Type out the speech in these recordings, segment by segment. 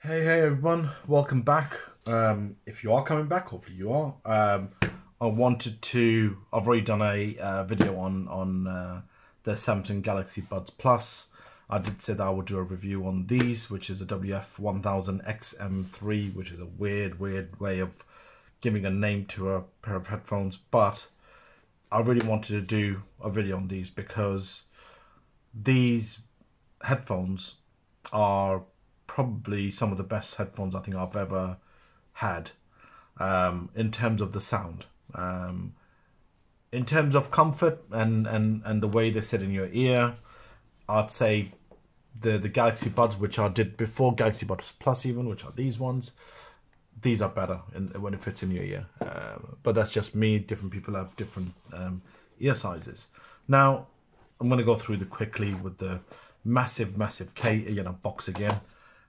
Hey everyone, welcome back. If you are coming back, hopefully you are. I've already done a video on the Samsung Galaxy Buds Plus. I did say that I would do a review on these, which is a WF-1000XM3, which is a weird way of giving a name to a pair of headphones. But I really wanted to do a video on these because these headphones are probably some of the best headphones I think I've ever had, in terms of the sound, in terms of comfort and the way they sit in your ear. I'd say the Galaxy Buds, which I did before Galaxy Buds Plus even, which are these ones, these are better when it fits in your ear, but that's just me. Different people have different ear sizes. Now I'm going to go through quickly with the massive box again.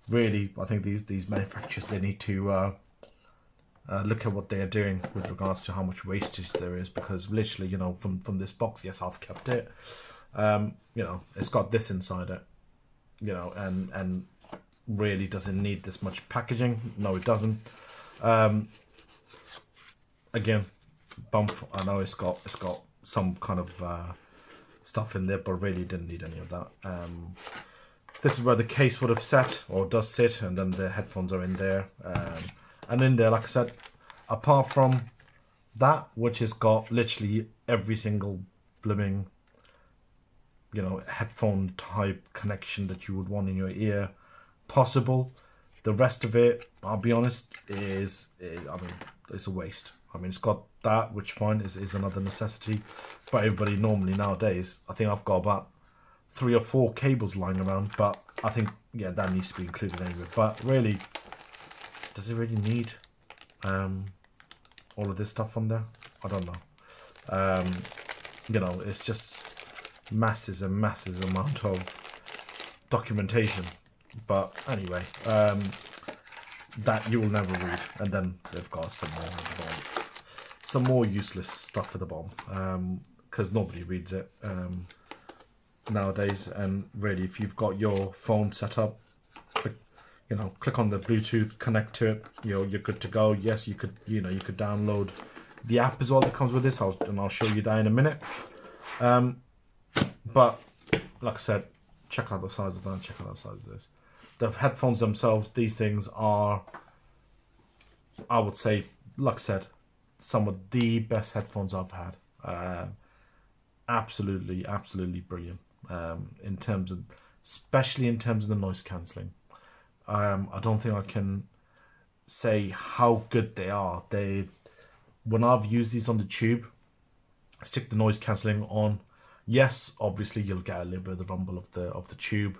Really, I think these manufacturers, they need to look at what they are doing with regards to how much wastage there is, because literally, from this box, yes, I've kept it. It's got this inside it, and really, does it need this much packaging? No, it doesn't. Again, bump. I know it's got some kind of stuff in there, but really didn't need any of that. This is where the case would have sat, or does sit, and then the headphones are in there. And in there, like I said, apart from that, which has got literally every single blooming, headphone type connection that you would want in your ear possible. The rest of it, I'll be honest, is it's a waste. It's got that, which fine is another necessity, but everybody normally nowadays, I think I've got about 3 or 4 cables lying around, but I think, yeah, that needs to be included anyway. But really, does it really need all of this stuff on there? I don't know. It's just masses and masses amount of documentation. But anyway, that you will never read. And then they've got some more useless stuff at the bottom, because nobody reads it nowadays. And really, if you've got your phone set up, click on the Bluetooth, connect to it, you're good to go. Yes, you could download the app as well that comes with this, and I'll show you that in a minute. But like I said, check out the size of that, check out the size of this. The headphones themselves, these things are, I would say, like I said, some of the best headphones I've had. Absolutely brilliant. In terms of, especially in terms of the noise cancelling. I don't think I can say how good they are. When I've used these on the tube, stick the noise cancelling on. Yes, obviously you'll get a little bit of the rumble of the tube,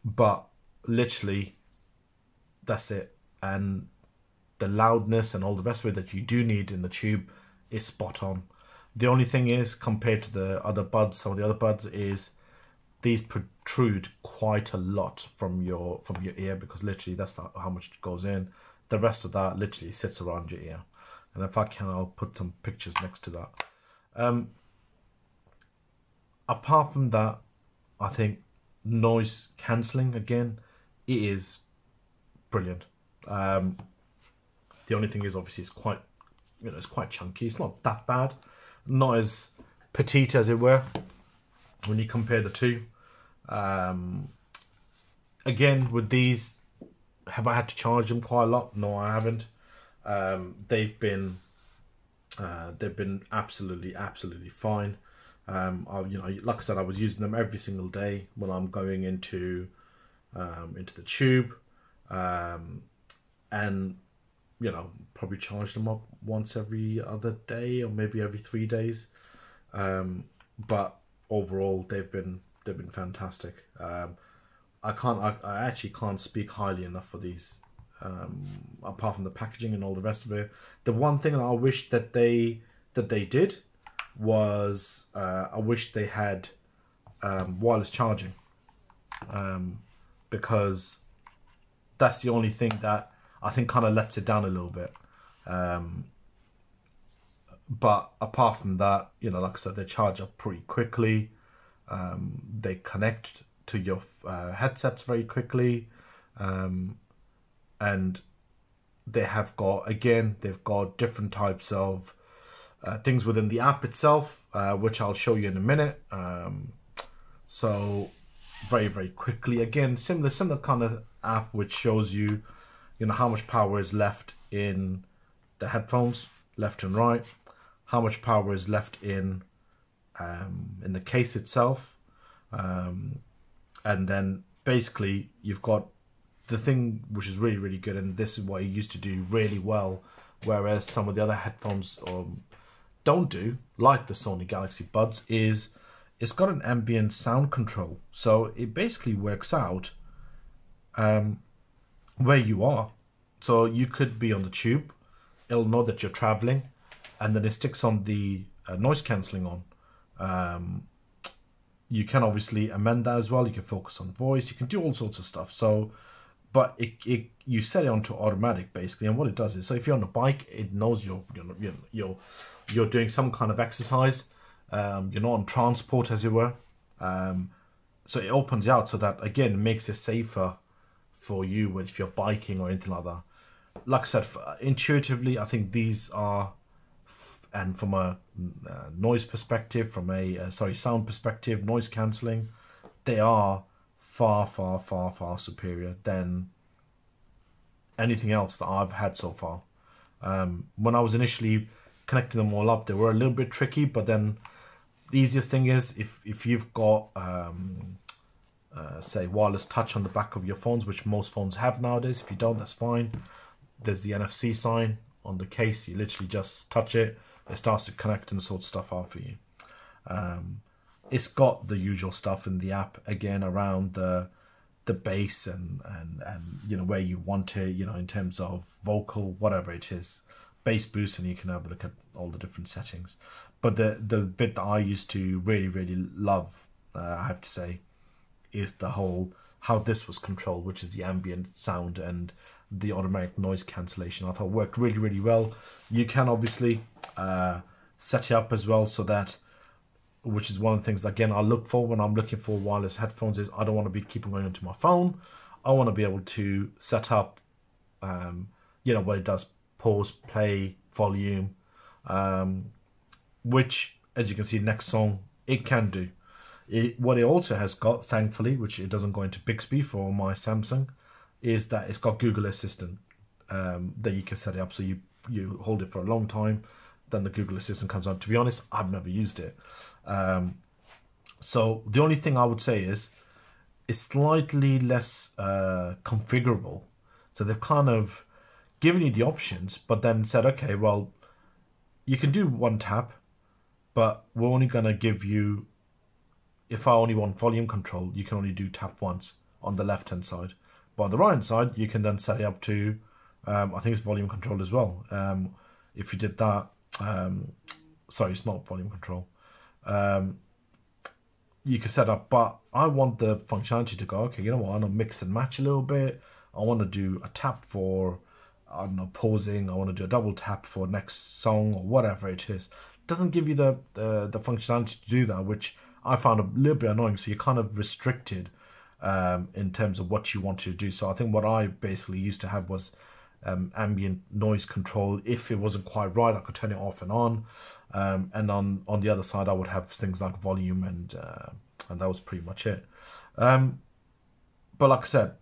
but literally that's it. And the loudness and all the rest of it that you do need in the tube is spot on. The only thing is, compared to the other buds, some of the other buds, is these protrude quite a lot from your ear, because literally that's how much goes in. The rest of that literally sits around your ear. And if I can, I'll put some pictures next to that. Apart from that, I think noise cancelling, again, it is brilliant. The only thing is, obviously, it's quite chunky. It's not that bad. Not as petite, as it were, when you compare the two. Again, with these, have I had to charge them quite a lot? No, I haven't. They've been absolutely fine. Like I said, I was using them every single day when I'm going into the tube, and probably charge them up once every other day, or maybe every 3 days. But overall, they've been fantastic. I actually can't speak highly enough for these. Apart from the packaging and all the rest of it, the one thing that I wish that they did was, I wish they had wireless charging, because that's the only thing that I think kind of lets it down a little bit. But apart from that, like I said, they charge up pretty quickly. They connect to your headsets very quickly. and they have got, again, they've got different types of things within the app itself, which I'll show you in a minute. So very, very quickly, again, similar kind of app which shows you, how much power is left in the headphones, left and right, how much power is left in the case itself, and then basically you've got the thing which is really, really good, and this is what it used to do really well, whereas some of the other headphones don't do, like the Sony Galaxy Buds, is it's got an ambient sound control. So it basically works out where you are. So you could be on the tube, it'll know that you're traveling, and then it sticks on the noise cancelling on. You can obviously amend that as well. You can focus on voice, you can do all sorts of stuff. So, but you set it onto automatic basically, and what it does is, so if you're on a bike, it knows you're doing some kind of exercise. You're not on transport, as it were. So it opens out so that, again, makes it safer for you if you're biking or anything like that. Like I said, intuitively, I think these are, and from a noise perspective, from a sound perspective, noise cancelling, they are far, far, far, far superior than anything else that I've had so far. When I was initially connecting them all up, they were a little bit tricky, but then the easiest thing is if you've got say wireless touch on the back of your phones, which most phones have nowadays. If you don't, that's fine. There's the NFC sign on the case. You literally just touch it, it starts to connect and sort stuff out for you. It's got the usual stuff in the app, again, around the bass and where you want it, in terms of vocal, whatever it is, bass boost, and you can have a look at all the different settings. But the bit that I used to really, really love, I have to say, is the whole how this was controlled, which is the ambient sound and the automatic noise cancellation. I thought it worked really, really well. You can obviously set it up as well so that, which is one of the things, again, I look for when I'm looking for wireless headphones, is I don't want to be keeping going into my phone. I want to be able to set up, where it does pause, play, volume, which, as you can see, next song, it can do. What it also has got, thankfully, which it doesn't go into Bixby for my Samsung, is that it's got Google Assistant that you can set it up. So you hold it for a long time, then the Google Assistant comes on. To be honest, I've never used it. So the only thing I would say is it's slightly less configurable. So they've kind of given you the options, but then said, okay, well, you can do one tap, but we're only going to give you, if I only want volume control, you can only do tap once on the left-hand side. But on the right-hand side, you can then set it up to, I think it's volume control as well. If you did that, sorry, it's not volume control. You can set up, but I want the functionality to go, okay, you know what, I want to mix and match a little bit. I want to do a tap for, I don't know, pausing. I want to do a double tap for next song or whatever it is. It doesn't give you the functionality to do that, which I found a little bit annoying. So you're kind of restricted in terms of what you want to do. So I think what I basically used to have was ambient noise control. If it wasn't quite right, I could turn it off and on. And on the other side, I would have things like volume, and that was pretty much it. But like I said,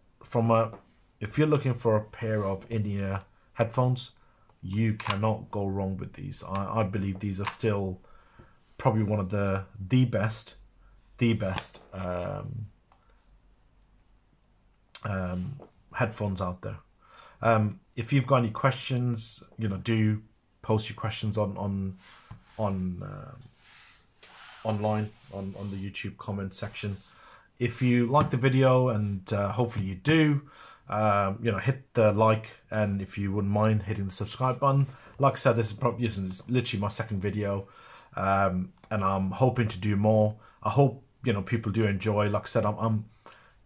if you're looking for a pair of in-ear headphones, you cannot go wrong with these. I believe these are still probably one of the best headphones out there. If you've got any questions, do post your questions online on the YouTube comment section. If you like the video, and hopefully you do, hit the like, and if you wouldn't mind hitting the subscribe button. Like I said, this is literally my second video, and I'm hoping to do more. I hope people do enjoy. Like I said, I'm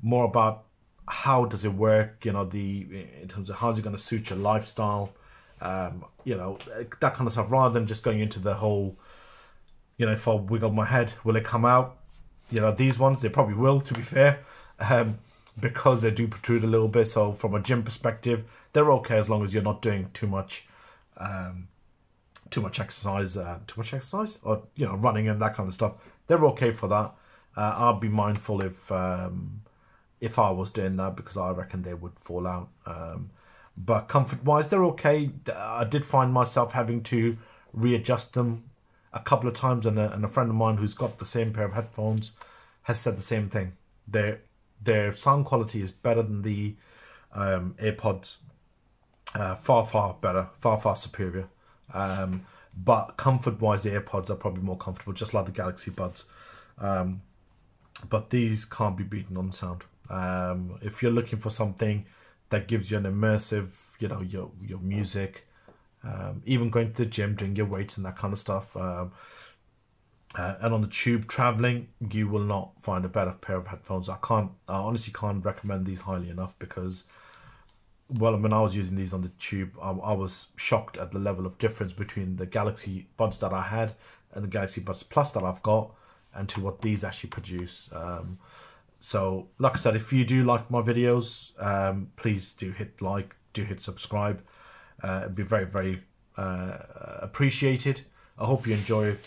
more about how does it work, in terms of how's it going to suit your lifestyle, that kind of stuff, rather than just going into the whole, if I wiggle my head, will it come out? These ones, they probably will, to be fair. because they do protrude a little bit. So from a gym perspective, they're okay as long as you're not doing too much exercise, or running and that kind of stuff. They're okay for that. I'll be mindful if I was doing that, because I reckon they would fall out. But comfort wise, they're okay. I did find myself having to readjust them a couple of times, and a friend of mine who's got the same pair of headphones has said the same thing. Their sound quality is better than the AirPods, far better, far superior. But comfort wise, the AirPods are probably more comfortable, just like the Galaxy Buds. But these can't be beaten on sound. If you're looking for something that gives you an immersive, your music, even going to the gym, doing your weights and that kind of stuff, and on the tube traveling, you will not find a better pair of headphones. I honestly can't recommend these highly enough, because, well, when I was using these on the tube, I was shocked at the level of difference between the Galaxy Buds that I had and the Galaxy Buds Plus that I've got, and to what these actually produce. So, like I said, if you do like my videos, please do hit like, do hit subscribe. It'd be very appreciated. I hope you enjoyed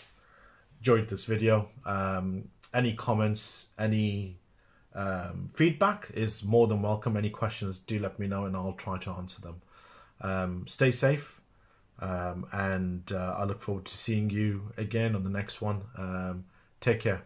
this video. Any comments, any feedback is more than welcome. Any questions, do let me know and I'll try to answer them. Stay safe, and I look forward to seeing you again on the next one. Take care.